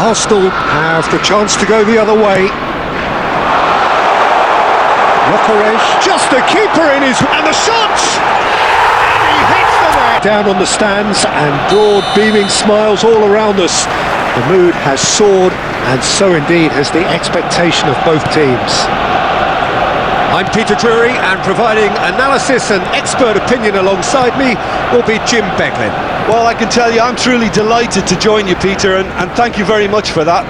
Arsenal have the chance to go the other way. Lokoresh, just the keeper in his... and the shots! He hits the net! Down on the stands and broad beaming smiles all around us. The mood has soared, and so indeed has the expectation of both teams. I'm Peter Drury, and providing analysis and expert opinion alongside me will be Jim Beglin. Well, I can tell you I'm truly delighted to join you, Peter, and thank you very much for that.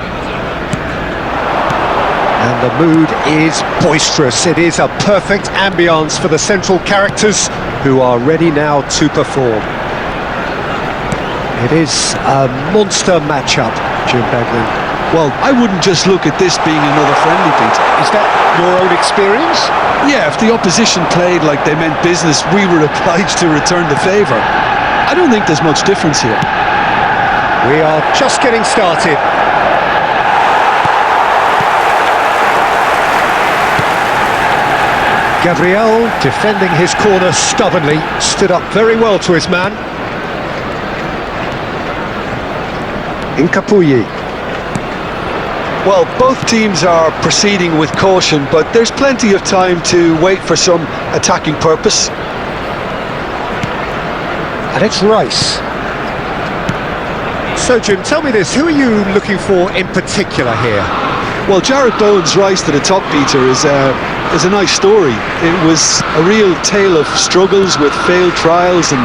And the mood is boisterous. It is a perfect ambience for the central characters who are ready now to perform. It is a monster matchup, Jim Beglin. Well, I wouldn't just look at this being another friendly, Peter. Is that your own experience? Yeah, if the opposition played like they meant business, we were obliged to return the favour. I don't think there's much difference here. We are just getting started. Gabriel, defending his corner stubbornly, stood up very well to his man. Incapuyi. Well, both teams are proceeding with caution, but there's plenty of time to wait for some attacking purpose. And it's Rice. So, Jim, tell me this, who are you looking for in particular here? Well, Jarrett Bowen's rise to the top, Peter, is a nice story. It was a real tale of struggles with failed trials and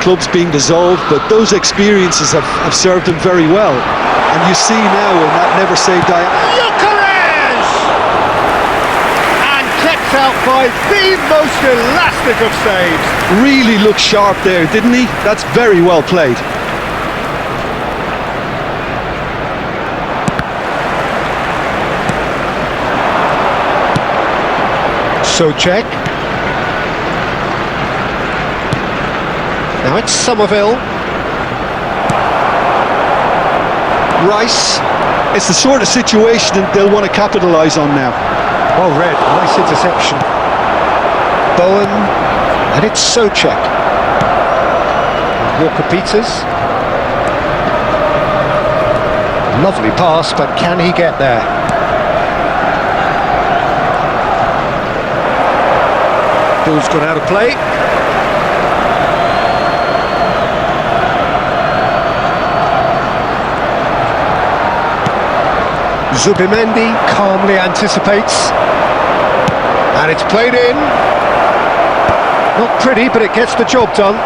clubs being dissolved, but those experiences have served him very well. And you see now in that never say die. Lokoresh! And kept out by the most elastic of saves. Really looked sharp there, didn't he? That's very well played. Socek. Now it's Somerville. Rice. It's the sort of situation that they'll want to capitalise on now. Well read, nice interception. Bowen, and it's Socek. Walker-Peters. Lovely pass, but can he get there? Ball's gone out of play. Zubimendi calmly anticipates, and it's played in. Not pretty, but it gets the job done.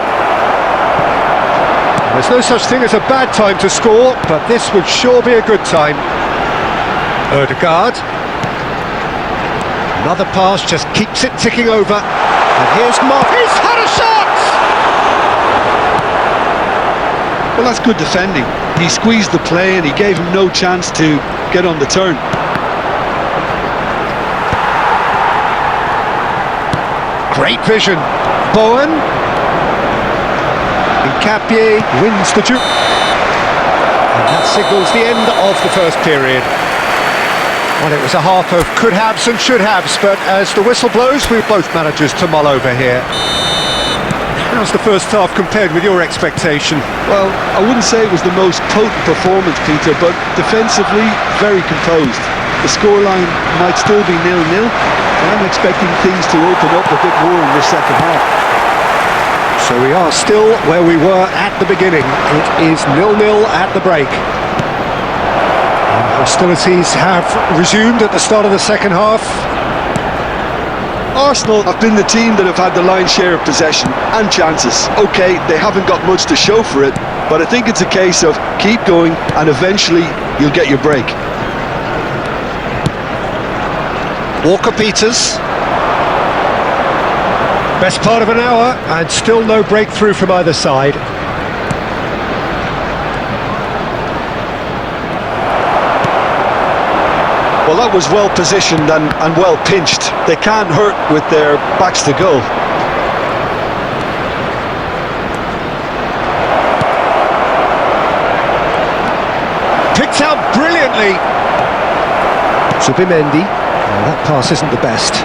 There's no such thing as a bad time to score, but this would sure be a good time. Ødegaard. Another pass just keeps it ticking over, and here's Mark. He's had a shot! Well, that's good defending. He squeezed the play and he gave him no chance to get on the turn. Great vision. Bowen. Incapié wins the duel. And that signals the end of the first period. Well, it was a half of could-haves and should-haves, but as the whistle blows, we've both managers to mull over here. How's the first half compared with your expectation? Well, I wouldn't say it was the most potent performance, Peter, but defensively, very composed. The scoreline might still be 0-0, and I'm expecting things to open up a bit more in this second half. So we are still where we were at the beginning. It is 0-0 at the break. And hostilities have resumed at the start of the second half. Arsenal have been the team that have had the lion's share of possession and chances. OK, they haven't got much to show for it, but I think it's a case of keep going and eventually you'll get your break. Walker-Peters. Best part of an hour and still no breakthrough from either side. Well, that was well positioned and well pinched. They can't hurt with their backs to goal. Picked out brilliantly. Zubimendi. Well, that pass isn't the best.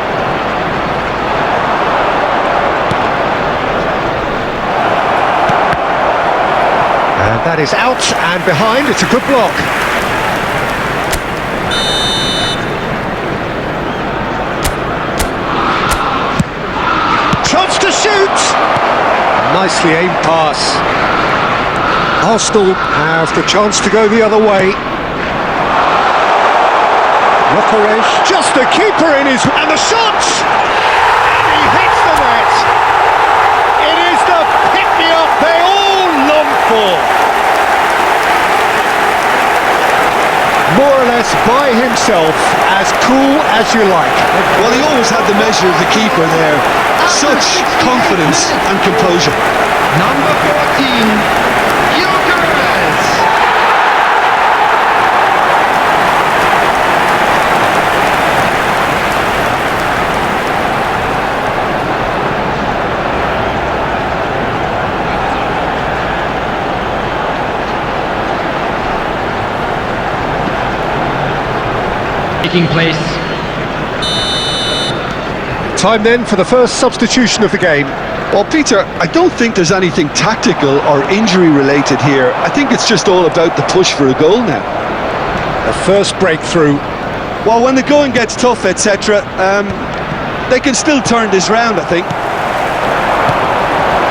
And that is out and behind. It's a good block. nicely aimed pass. Arsenal have the chance to go the other way. Yokeresh, just the keeper in his... and the shot! He hits the net. It is the pick-me-up they all long for. More or less by himself, as cool as you like. Well, he always had the measure of the keeper there. Such confidence and composure. Number 14, Gyökeres. Taking place. Time then for the first substitution of the game. Well, Peter, I don't think there's anything tactical or injury related here. I think it's just all about the push for a goal now. The first breakthrough. Well, when the going gets tough, etc., they can still turn this round, I think.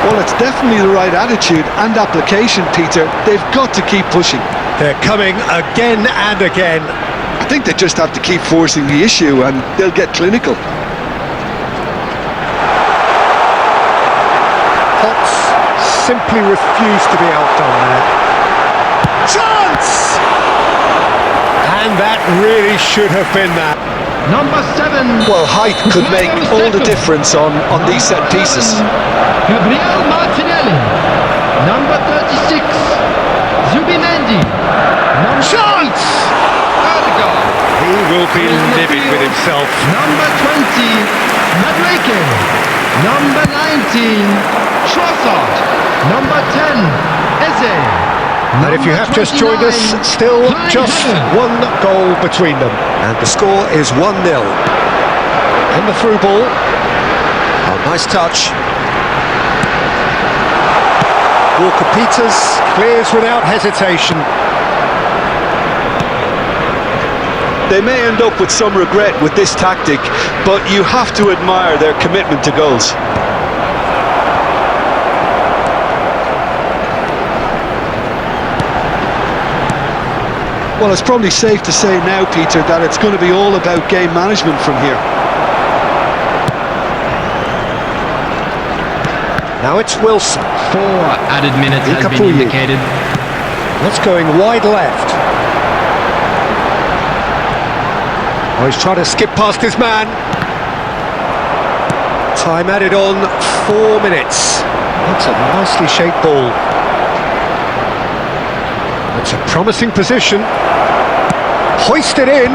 Well, it's definitely the right attitude and application, Peter. They've got to keep pushing. They're coming again and again. I think they just have to keep forcing the issue and they'll get clinical. Potts simply refused to be outdone there. Chance! And that really should have been that. Number 7. Well, height could make all the difference on these set pieces. Gabriel Martinelli. Number 36, Zubimendi. Chance! He will be livid with himself. Number 20, Madueke. Number 19, Trossard. Number 10, Eze. And if you have just joined us, still just one goal between them. And the score is 1-0. And the through ball. Oh, nice touch. Walker-Peters clears without hesitation. They may end up with some regret with this tactic, but you have to admire their commitment to goals. Well, it's probably safe to say now, Peter, that it's going to be all about game management from here. Now it's Wilson. 4 added minutes has been indicated. That's going wide left. Oh, he's trying to skip past his man. Time added on, 4 minutes. That's a nicely shaped ball. It's a promising position. Hoisted in.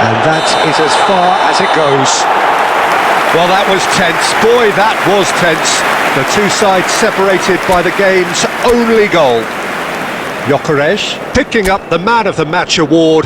And that is as far as it goes. Well, that was tense. Boy, that was tense. The two sides separated by the game's only goal. Yokeresh picking up the Man of the Match award.